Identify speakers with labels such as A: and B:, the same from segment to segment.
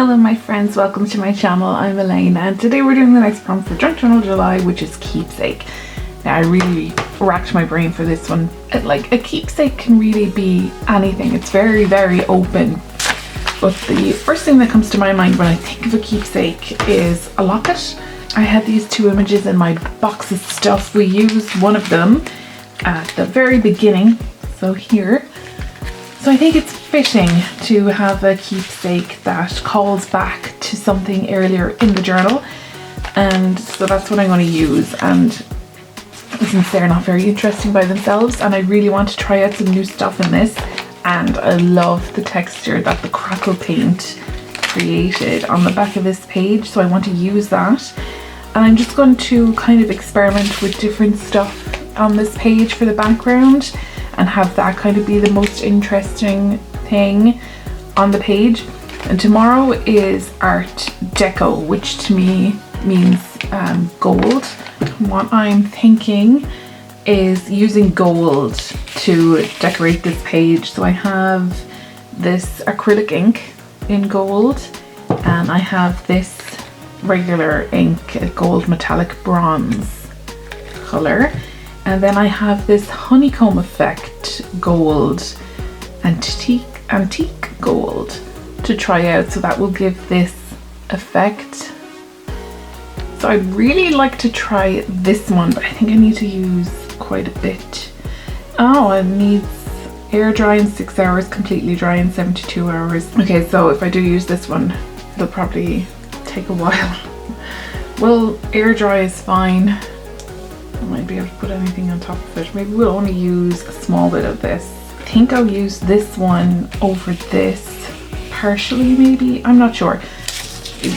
A: Hello my friends, welcome to my channel. I'm Elaine and today we're doing the next prompt for Junk Journal July, which is keepsake. Now I really racked my brain for this one. Like a keepsake can really be anything. It's very open. But the first thing that comes to my mind when I think of a keepsake is a locket. I had these two images in my box of stuff. We used one of them at the very beginning, so here. So I think it's fitting to have a keepsake that calls back to something earlier in the journal, and so that's what I'm going to use. And since they're not very interesting by themselves and I really want to try out some new stuff in this, and I love the texture that the crackle paint created on the back of this page, so I want to use that. And I'm just going to kind of experiment with different stuff on this page for the background and have that kind of be the most interesting thing on the page. And tomorrow is art deco, which to me means gold. What I'm thinking is using gold to decorate this page. So I have this acrylic ink in gold, and I have this regular ink, a gold metallic bronze color. And then I have this honeycomb effect gold, antique gold to try out, so that will give this effect. So I'd really like to try this one, but I think I need to use quite a bit. Oh, it needs air dry in 6 hours, completely dry in 72 hours. Okay, so if I do use this one, it'll probably take a while. Well, air dry is fine. I might be able to put anything on top of it. Maybe we'll only use a small bit of this. I think I'll use this one over this partially, maybe. I'm not sure.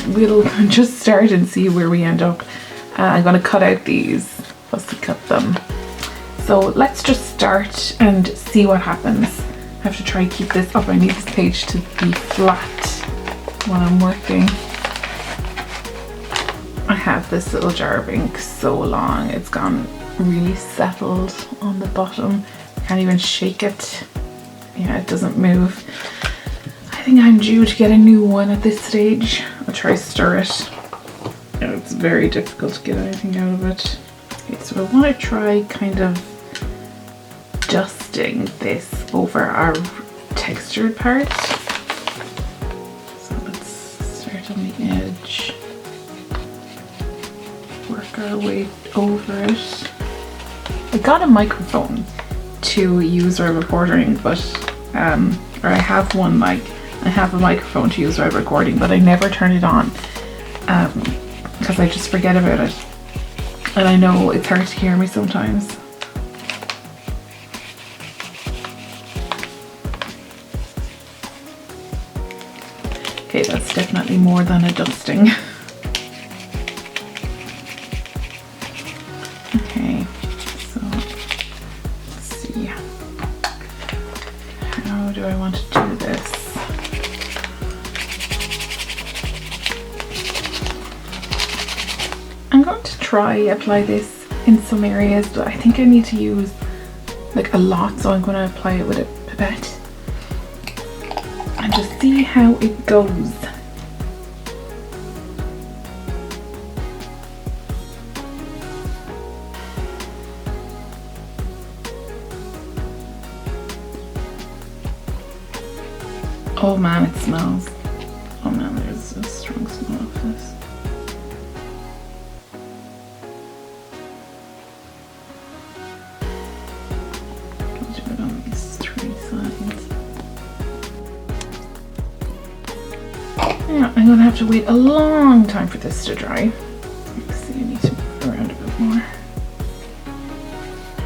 A: We'll just start and see where we end up. I'm going to cut out these, fussy cut them. So let's just start and see what happens. I have to try and keep this up. I need this page to be flat when I'm working. I have this little jar of ink so long, it's gone really settled on the bottom. I can't even shake it. Yeah, it doesn't move. I think I'm due to get a new one at this stage. I'll try stir it. Yeah, it's very difficult to get anything out of it. Okay, so I want to try kind of dusting this over our textured part. So let's start on the edge. Work our way over it. I got a microphone to use while recording, but or I have one, like I have a microphone to use while recording, but I never turn it on because I just forget about it, and I know it's hard to hear me sometimes. Okay, that's definitely more than a dusting. Do I want to do this? I'm going to try apply this in some areas, but I think I need to use like a lot, so I'm going to apply it with a pipette and just see how it goes. Oh man, it smells. Oh man, there's a strong smell of this. I'll do it on these 3 sides. Yeah, I'm gonna have to wait a long time for this to dry. Let's see, I need to move it around a bit more.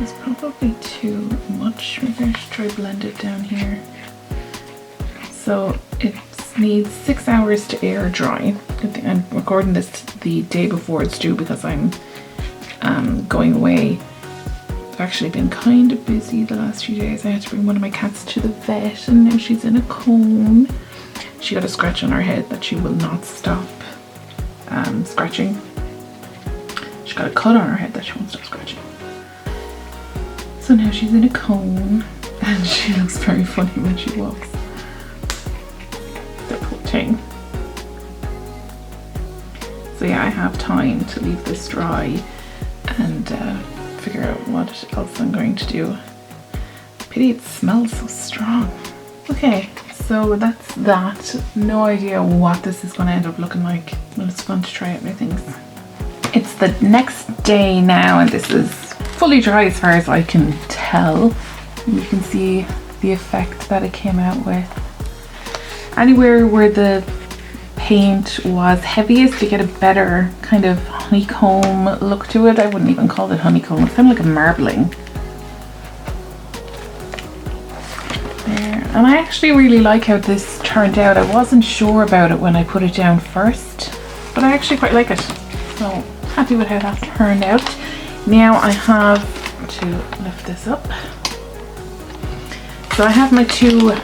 A: It's probably too much. Maybe I should try blend it down here. So it needs 6 hours to air dry. I'm recording this the day before it's due because I'm going away. I've actually been kind of busy the last few days. I had to bring one of my cats to the vet, and now she's in a cone. She got a scratch on her head that she will not stop scratching. She got a cut on her head that she won't stop scratching. So now she's in a cone and she looks very funny when she walks. The poor thing. So yeah, I have time to leave this dry and figure out what else I'm going to do. Pity it smells so strong. Okay, so that's that. No idea what this is going to end up looking like. Well, it's fun to try out new things. It's the next day now, and this is fully dry as far as I can tell. You can see the effect that it came out with. Anywhere where the paint was heaviest, you get a better kind of honeycomb look to it. I wouldn't even call it honeycomb, it's kind of like a marbling. There. And I actually really like how this turned out. I wasn't sure about it when I put it down first, but I actually quite like it. So happy with how that turned out. Now I have to lift this up. So I have my 2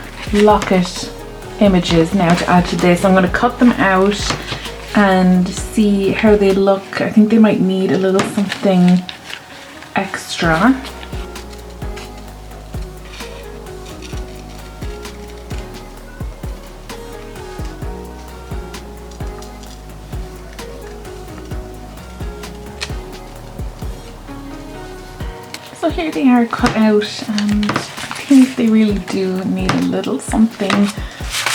A: locket images now to add to this. I'm going to cut them out and see how they look. I think they might need a little something extra. So here they are cut out, and I think they really do need a little something.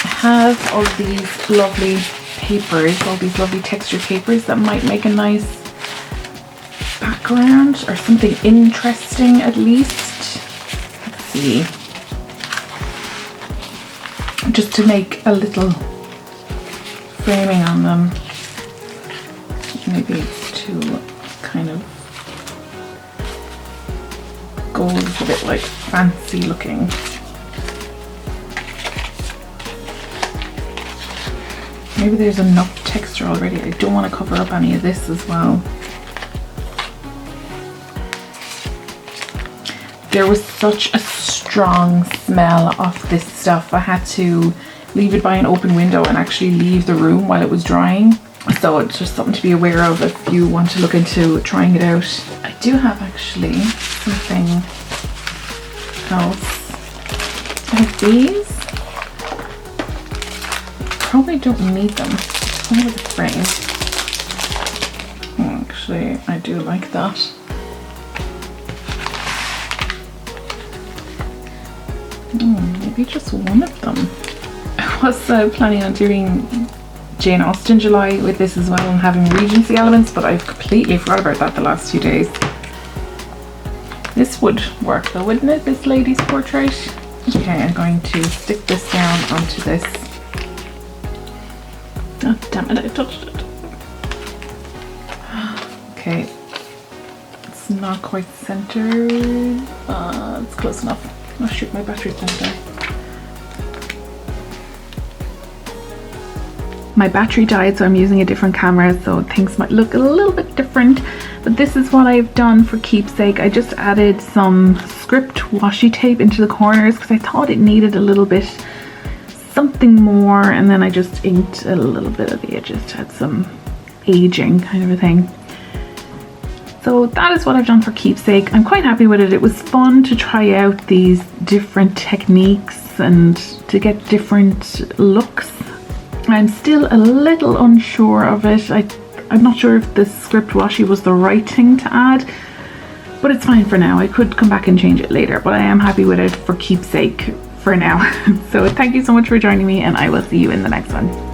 A: I have all these lovely papers, all these lovely texture papers that might make a nice background or something interesting at least. Let's see. Just to make a little framing on them. Maybe to kind of go a bit like fancy looking. Maybe there's enough texture already. I don't want to cover up any of this as well. There was such a strong smell of this stuff. I had to leave it by an open window and actually leave the room while it was drying. So it's just something to be aware of if you want to look into trying it out. I do have actually something else. I have these. Probably don't need them. Only with the frame. Oh, actually, I do like that. Maybe just one of them. I was planning on doing Jane Austen July with this as well and having Regency elements, but I've completely forgot about that the last few days. This would work though, wouldn't it? This lady's portrait. Okay, I'm going to stick this down onto this. Oh, damn it, I touched it. Okay, it's not quite centered. It's close enough. Oh shoot, my battery's down there. My battery died, so I'm using a different camera, so things might look a little bit different. But this is what I've done for Keepsake. I just added some script washi tape into the corners because I thought it needed a little bit something more, and then I just inked a little bit of the edges to add some aging kind of a thing. So that is what I've done for Keepsake. I'm quite happy with it. It was fun to try out these different techniques and to get different looks. I'm still a little unsure of it. I'm not sure if the script washi was the right thing to add, but it's fine for now. I could come back and change it later, but I am happy with it for Keepsake for now. So thank you so much for joining me, and I will see you in the next one.